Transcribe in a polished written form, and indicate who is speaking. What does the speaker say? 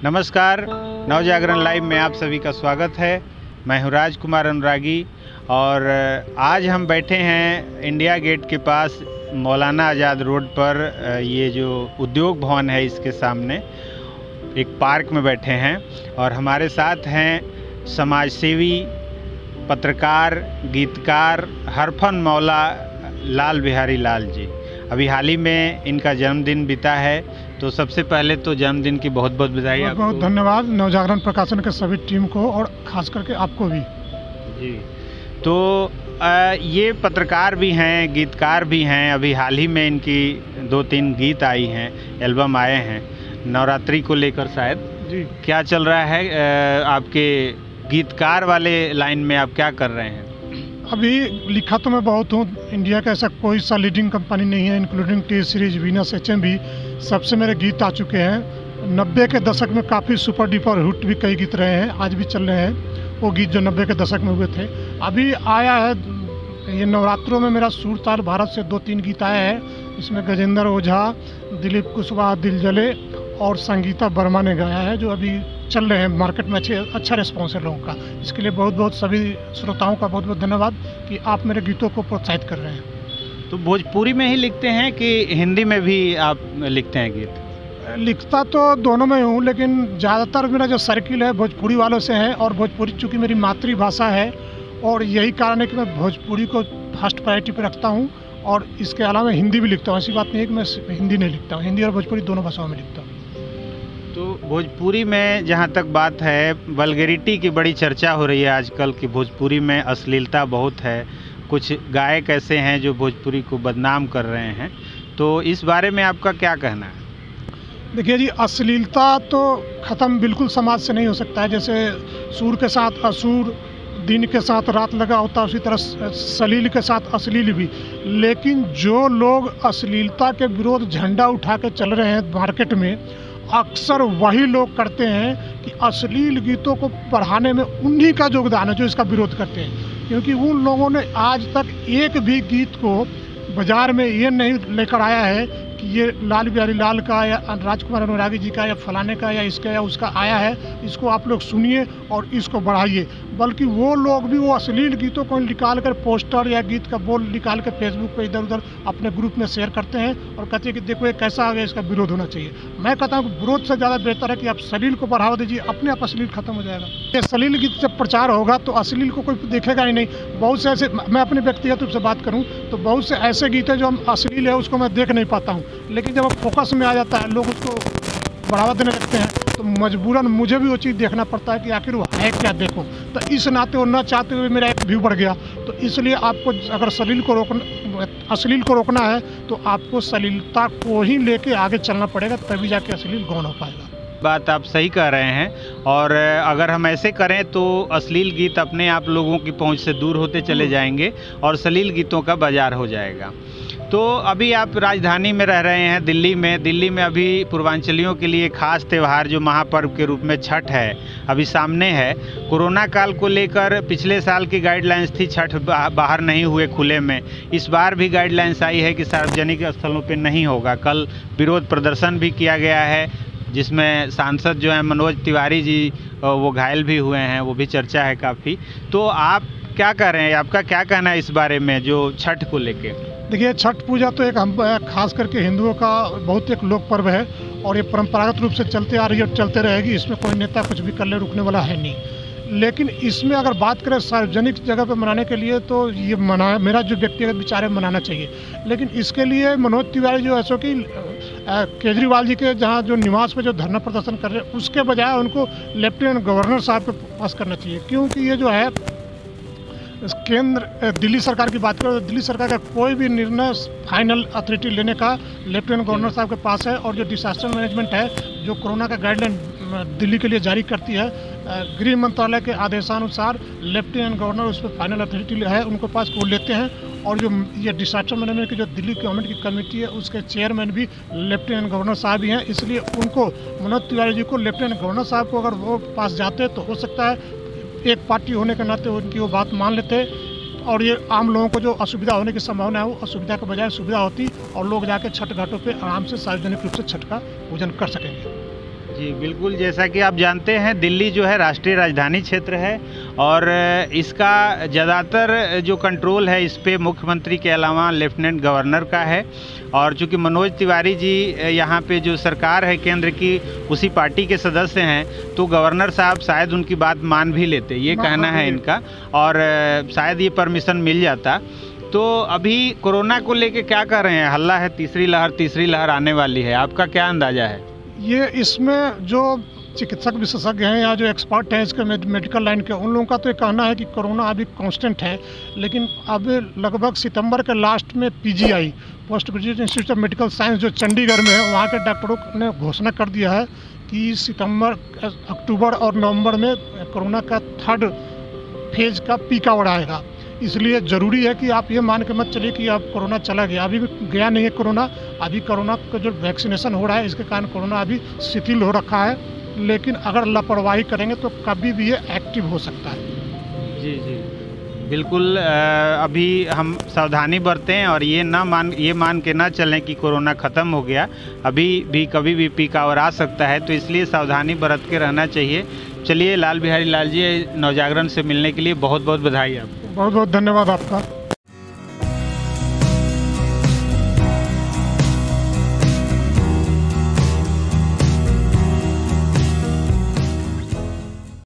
Speaker 1: नमस्कार, नवजागरण लाइव में आप सभी का स्वागत है। मैं हूं राजकुमार अनुरागी और आज हम बैठे हैं इंडिया गेट के पास मौलाना आज़ाद रोड पर। ये जो उद्योग भवन है इसके सामने एक पार्क में बैठे हैं और हमारे साथ हैं समाजसेवी, पत्रकार, गीतकार हरफन मौला लाल बिहारी लाल जी। अभी हाल ही में इनका जन्मदिन बीता है, तो सबसे पहले तो जन्मदिन की बहुत बहुत बधाई।
Speaker 2: बहुत बहुत धन्यवाद नवजागरण प्रकाशन के सभी टीम को और खास करके आपको भी
Speaker 1: जी। तो ये पत्रकार भी हैं, गीतकार भी हैं। अभी हाल ही में इनकी 2-3 गीत आई हैं, एल्बम आए हैं नवरात्रि को लेकर शायद
Speaker 2: जी।
Speaker 1: क्या चल रहा है आपके गीतकार वाले लाइन में, आप क्या कर रहे हैं?
Speaker 2: अभी लिखा तो मैं बहुत हूँ। इंडिया का ऐसा कोई सा लीडिंग कंपनी नहीं है, including T series, Venus, HMV, सबसे मेरे गीत आ चुके हैं। 90 के दशक में काफ़ी सुपर डुपर हिट भी कई गीत रहे हैं, आज भी चल रहे हैं वो गीत जो 90 के दशक में हुए थे। अभी आया है ये नवरात्रों में मेरा सुर ताल भारत से 2-3 गीत आए हैं। इसमें गजेंद्र ओझा, दिलीप कुशवाहा, दिल जले और संगीता वर्मा ने गाया है, जो अभी चल रहे हैं मार्केट में। अच्छा रिस्पॉन्स है लोगों का। इसके लिए बहुत बहुत सभी श्रोताओं का बहुत बहुत धन्यवाद कि आप मेरे गीतों को प्रोत्साहित कर रहे हैं।
Speaker 1: तो भोजपुरी में ही लिखते हैं कि हिंदी में भी आप लिखते हैं गीत?
Speaker 2: लिखता तो दोनों में हूँ, लेकिन ज़्यादातर मेरा जो सर्किल है भोजपुरी वालों से है और भोजपुरी चूँकि मेरी मातृभाषा है और यही कारण है कि मैं भोजपुरी को फर्स्ट प्रायोरिटी पर रखता हूँ। और इसके अलावा हिंदी भी लिखता हूँ। ऐसी बात नहीं है कि मैं हिंदी नहीं लिखता हूँ, हिंदी और भोजपुरी दोनों भाषाओं में लिखता हूँ।
Speaker 1: तो भोजपुरी में जहाँ तक बात है, वल्गैरिटी की बड़ी चर्चा हो रही है आजकल कि भोजपुरी में अश्लीलता बहुत है। कुछ गायक ऐसे हैं जो भोजपुरी को बदनाम कर रहे हैं, तो इस बारे में आपका क्या कहना है?
Speaker 2: देखिए जी, अश्लीलता तो ख़त्म बिल्कुल समाज से नहीं हो सकता है। जैसे सूर के साथ असुर, दिन के साथ रात लगा होता है, उसी तरह सलील के साथ अश्लील भी। लेकिन जो लोग अश्लीलता के विरोध झंडा उठा के चल रहे हैं मार्केट में, अक्सर वही लोग करते हैं कि अश्लील गीतों को बढ़ाने में उन्हीं का योगदान है जो इसका विरोध करते हैं। क्योंकि उन लोगों ने आज तक एक भी गीत को बाज़ार में ये नहीं लेकर आया है कि ये लाल बिहारी लाल का या राजकुमार अनुरागी जी का या फलाने का या इसका या उसका आया है, इसको आप लोग सुनिए और इसको बढ़ाइए। बल्कि वो लोग भी वो अश्लील गीतों को निकाल कर पोस्टर या गीत का बोल निकाल कर फेसबुक पे इधर उधर अपने ग्रुप में शेयर करते हैं और कहते हैं कि देखो ये कैसा आ गया, इसका विरोध होना चाहिए। मैं कहता हूँ कि विरोध से ज़्यादा बेहतर है कि आप अश्लील को बढ़ावा दीजिए, अपने आप अश्लील खत्म हो जाएगा। ये अश्लील गीत जब प्रचार होगा तो अश्लील को कोई देखेगा ही नहीं। बहुत से ऐसे, मैं अपने व्यक्तिगत रूप से बात करूँ तो बहुत से ऐसे गीत हैं जो हम अश्लील है उसको मैं देख नहीं पाता हूँ, लेकिन जब फोकस में आ जाता है लोग उसको बढ़ावा देने लगते हैं तो मजबूरन मुझे भी वो चीज़ देखना पड़ता है कि आखिर वो है क्या देखो। तो इस नाते वो न चाहते हुए मेरा एक व्यू बढ़ गया। तो इसलिए आपको अगर अश्लील को रोकना है तो आपको सलीलता को ही लेके आगे चलना पड़ेगा, तभी जाके अश्लील गौन हो पाएगा।
Speaker 1: बात आप सही कह रहे हैं। और अगर हम ऐसे करें तो अश्लील गीत अपने आप लोगों की पहुंच से दूर होते चले जाएंगे और अश्लील गीतों का बाजार हो जाएगा। तो अभी आप राजधानी में रह रहे हैं, दिल्ली में अभी पूर्वांचलियों के लिए खास त्यौहार जो महापर्व के रूप में छठ है अभी सामने है। कोरोना काल को लेकर पिछले साल की गाइडलाइंस थी छठ बाहर नहीं हुए खुले में। इस बार भी गाइडलाइंस आई है कि सार्वजनिक स्थलों पे नहीं होगा। कल विरोध प्रदर्शन भी किया गया है जिसमें सांसद जो हैं मनोज तिवारी जी वो घायल भी हुए हैं, वो भी चर्चा है काफ़ी। तो आप क्या कह रहे हैं, आपका क्या कहना है इस बारे में जो छठ को लेके?
Speaker 2: देखिए, छठ पूजा तो एक हम खास करके हिंदुओं का बहुत एक लोक पर्व है और ये परंपरागत रूप से चलते आ रही है और चलते रहेगी। इसमें कोई नेता कुछ भी कर ले रुकने वाला है नहीं। लेकिन इसमें अगर बात करें सार्वजनिक जगह पर मनाने के लिए तो ये मेरा जो व्यक्तिगत विचार है मनाना चाहिए। लेकिन इसके लिए मनोज तिवारी जो ऐसा कि केजरीवाल जी के जहाँ जो निवास पे जो धरना प्रदर्शन कर रहे हैं उसके बजाय उनको लेफ्टिनेंट गवर्नर साहब के पास करना चाहिए। क्योंकि ये जो है केंद्र दिल्ली सरकार की बात करें तो दिल्ली सरकार का कोई भी निर्णय फाइनल अथॉरिटी लेने का लेफ्टिनेंट गवर्नर साहब के पास है। और जो डिसास्टर मैनेजमेंट है, जो कोरोना का गाइडलाइन दिल्ली के लिए जारी करती है, गृह मंत्रालय के आदेशानुसार लेफ्टिनेंट गवर्नर उस पर फाइनल अथॉरिटी है उनके पास वो लेते हैं। और जो ये डिसास्टर मैनेजमेंट की जो दिल्ली गवर्नमेंट की कमेटी है उसके चेयरमैन भी लेफ्टिनेंट गवर्नर साहब ही हैं। इसलिए उनको, मनोज तिवारी जी को लेफ्टिनेंट गवर्नर साहब को अगर वो पास जाते तो हो सकता है एक पार्टी होने के नाते उनकी वो बात मान लेते और ये आम लोगों को जो असुविधा होने की संभावना है वो असुविधा के बजाय सुविधा होती और लोग जाके छठ घाटों पे आराम से सार्वजनिक रूप से छठ का पूजन कर सकेंगे।
Speaker 1: जी बिल्कुल, जैसा कि आप जानते हैं दिल्ली जो है राष्ट्रीय राजधानी क्षेत्र है और इसका ज़्यादातर जो कंट्रोल है इस पे मुख्यमंत्री के अलावा लेफ्टिनेंट गवर्नर का है। और चूँकि मनोज तिवारी जी यहाँ पे जो सरकार है केंद्र की उसी पार्टी के सदस्य हैं, तो गवर्नर साहब शायद उनकी बात मान भी लेते, ये कहना है इनका, और शायद ये परमिशन मिल जाता। तो अभी कोरोना को लेके क्या कह रहे हैं? हल्ला है तीसरी लहर आने वाली है, आपका क्या अंदाज़ा है?
Speaker 2: ये इसमें जो चिकित्सक विशेषज्ञ हैं या जो एक्सपर्ट हैं इसके मेडिकल लाइन के, उन लोगों का तो ये कहना है कि कोरोना अभी कांस्टेंट है, लेकिन अब लगभग सितंबर के लास्ट में PGI post graduate institute of medical science जो चंडीगढ़ में है, वहाँ के डॉक्टरों ने घोषणा कर दिया है कि अक्टूबर और नवंबर में कोरोना का 3rd फेज का पीक आवर आएगा। इसलिए ज़रूरी है कि आप ये मान के मत चलिए कि अब कोरोना चला गया, अभी भी गया नहीं है कोरोना। अभी कोरोना का जो वैक्सीनेशन हो रहा है इसके कारण कोरोना अभी शिथिल हो रखा है, लेकिन अगर लापरवाही करेंगे तो कभी भी ये एक्टिव हो सकता है।
Speaker 1: जी जी बिल्कुल, अभी हम सावधानी बरतें और ये मान के ना चलें कि कोरोना ख़त्म हो गया, अभी भी कभी भी पीक आवर आ सकता है, तो इसलिए सावधानी बरत के रहना चाहिए। चलिए, लाल बिहारी लाल जी नवजागरण से मिलने के लिए बहुत बहुत बधाई आपको।
Speaker 2: बहुत बहुत धन्यवाद आपका।